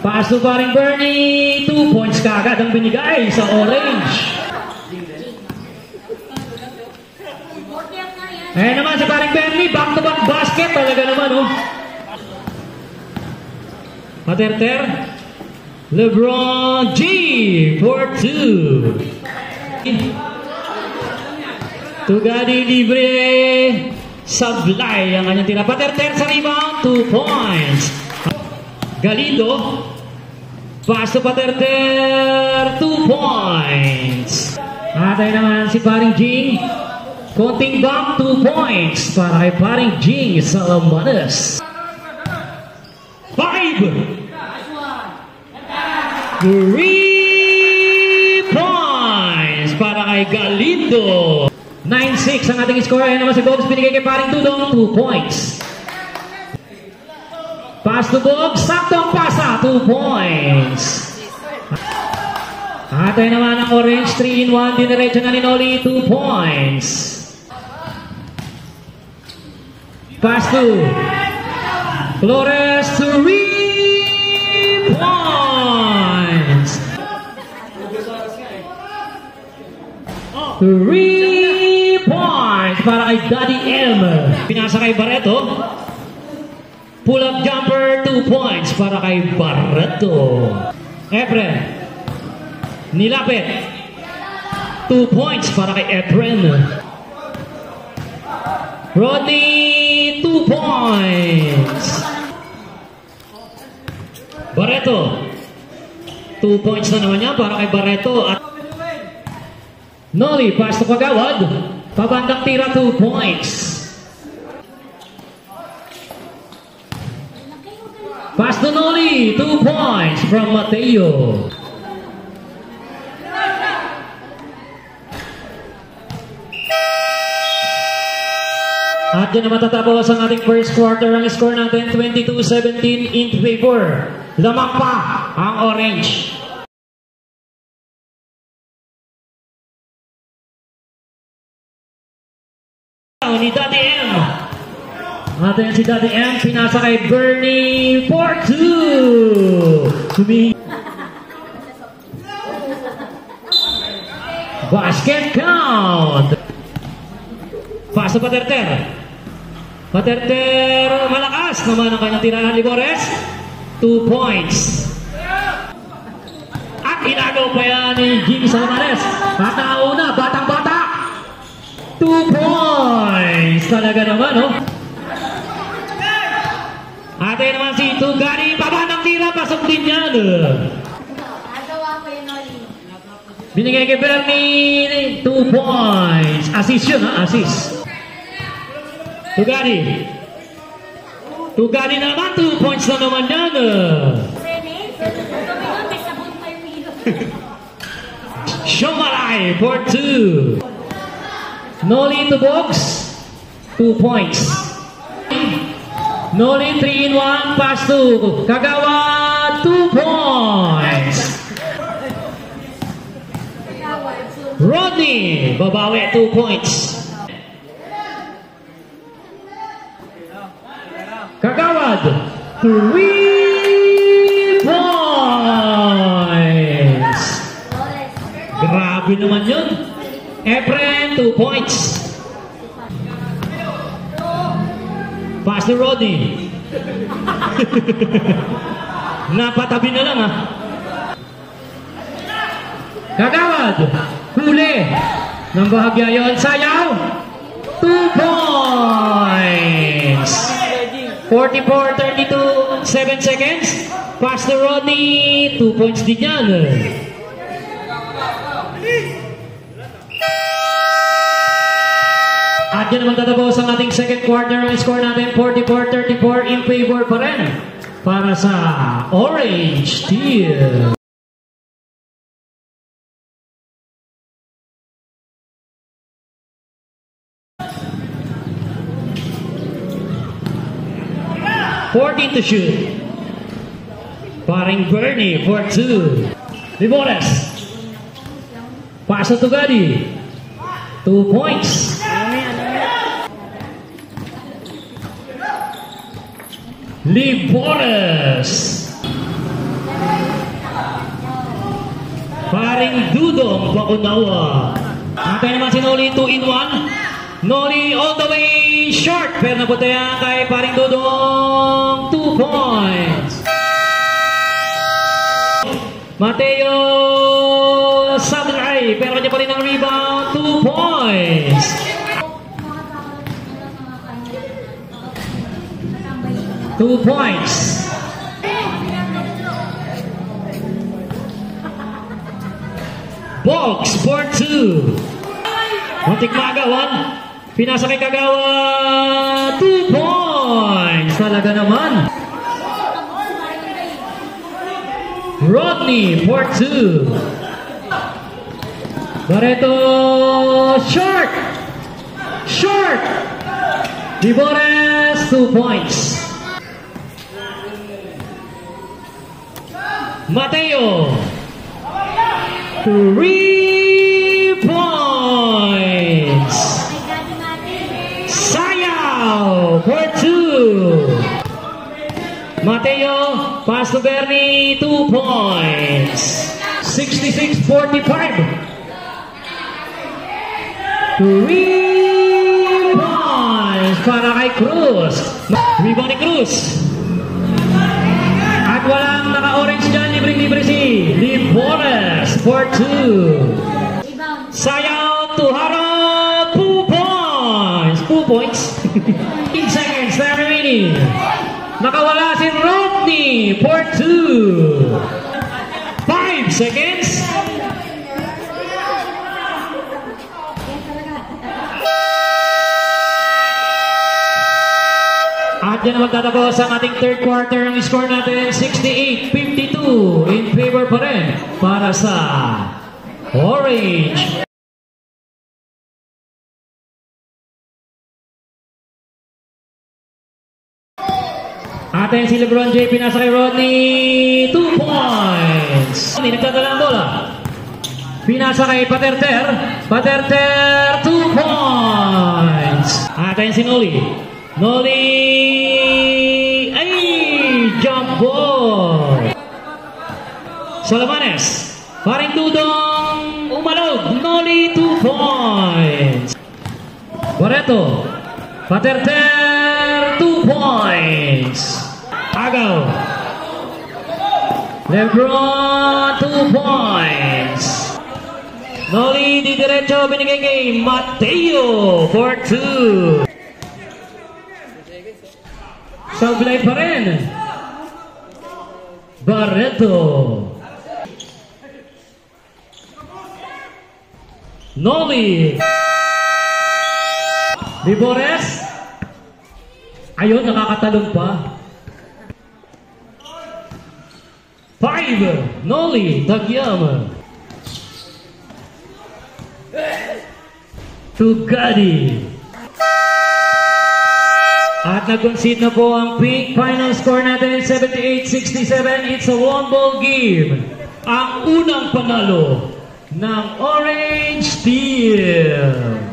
Paso pa rin Bernie. 2 points kagad ang binigay sa orange. Ayan naman si paring Bernie. Back-to-back basket. Talaga naman, oh. Paterter. LeBron G for 2. Tugadi libre. Sablay ang kanyang tira. Paterter sa rebound. 2 points. Galindo. Pass to Paterter. 2 points. Atay naman si paring Jing. Konting bump. 2 points para kay paring Jing sa Lamanas. 5. 3 points para kay Galindo. 9-6 ang ating score. Ayan naman si Bobs. Binigay kay paring Dudong. 2 points. Pass to Bobs. Saktong pasa. 2 points. Atay naman ang orange. 3-in-1. Diniretso na ni Noli. 2 points. Pass to Flores. 3 points. 3 points para kay Daddy M. Pinasa kay Barreto. Pull-up jumper, 2 points para kay Barreto. Efren. Nilapit. 2 points para kay Efren. Rodney, 2 points. Barreto. 2 points na naman niya para kay Barreto. At Noli, pass to Kagawad. Pabandang tira, 2 points. Pass to Noli, 2 points from Mateo. At dyan na matatapos ang ating first quarter. Ang score natin, 22-17 in favor. Lamang pa ang orange. Ni Daddy M. Atin si Daddy M. Pinasa kay Bernie for 2. Basket count. Paso Paterter. Paterter, malakas naman ang kanyang tirahan. Libores, 2 points. At inagaw pa yan ni Jimmy Salamares. At nauna, batang-bata. 2 points. Talaga naman, oh. Ate naman si Tugari. Baba ng tira. Pasok din yan. Binigay kay Bernie. 2 points. Assist yun, ha? Assist. Tugari. Tugari naman. 2 points na naman yan. Shomalay for 2. Noli to box, 2 points. Noli 3-in-1, pass to Kagawa, 2 points. Rodney, babawi, 2 points. Kagawad, 3 points. Grabe naman yun. Efren, 2 points. Pass to Rodney. Napatabi na lang, ha. Kagawad. Huli. Nang bahagya yun. Sayaw. 2 points. 44-32, 7 seconds. Pass to Rodney. 2 points din yan. At yan naman tatapos ang ating second quarter. Ang score natin 44-34 in favor pa rin para sa orange team. To shoot. Paring Bernie for 2. Libores. Pass to Gadi. 2 points. Libores. Paring Dudong Bakunawa. Antay naman si Noli 2-in-1. Noli all the way short. Pero naputayan kay Paring Dudong. 2 points. Mateo Sabray. Pero niya pa rin ang rebound. 2 points. Two points. Box for 2. Muntik magawan. Pinasa kay Kagawa. 2 points. Talaga naman. Rodney for 2. Barreto short. Short. Libores 2 points. Mateo 3 points. Sayaw for 2. Mateo pass to Bernie 2 points. 66-45. 3 points para kay Cruz. Rebound ni Cruz. At walang naka-orange dyan, libre-libre si Libores for 2. Sayaw to Haro, 2 points. 2 points. 8 seconds na remaining. Nakawala si Rodney for 2. 5 seconds. At yan ang magtatapos ang ating third quarter. Ang score natin 68-52 in favor pa rin para sa Orange. Atin si Lebron J. Pinasa kay Rodney. 2 points. Nagdadala ang bola. Pinasa kay Paterter. Paterter 2 points. Atin si Noli. Noli, ay, jump ball. Salamanes, Paring Dudong, umalog, Noli, 2 points. Barreto, Paterter, 2 points. Agaw, Lebron, 2 points. Noli, di diretso, binigay kay Mateo for 2. Sablay pa rin. Barreto. Noli. Libores. Ayun, nakakatalon pa. 5. Noli. Tagyama. Tugadi. At nag-concede na po ang pink. Final score natin 78-67. It's a 1-ball game. Ang unang panalo ng Orange Team.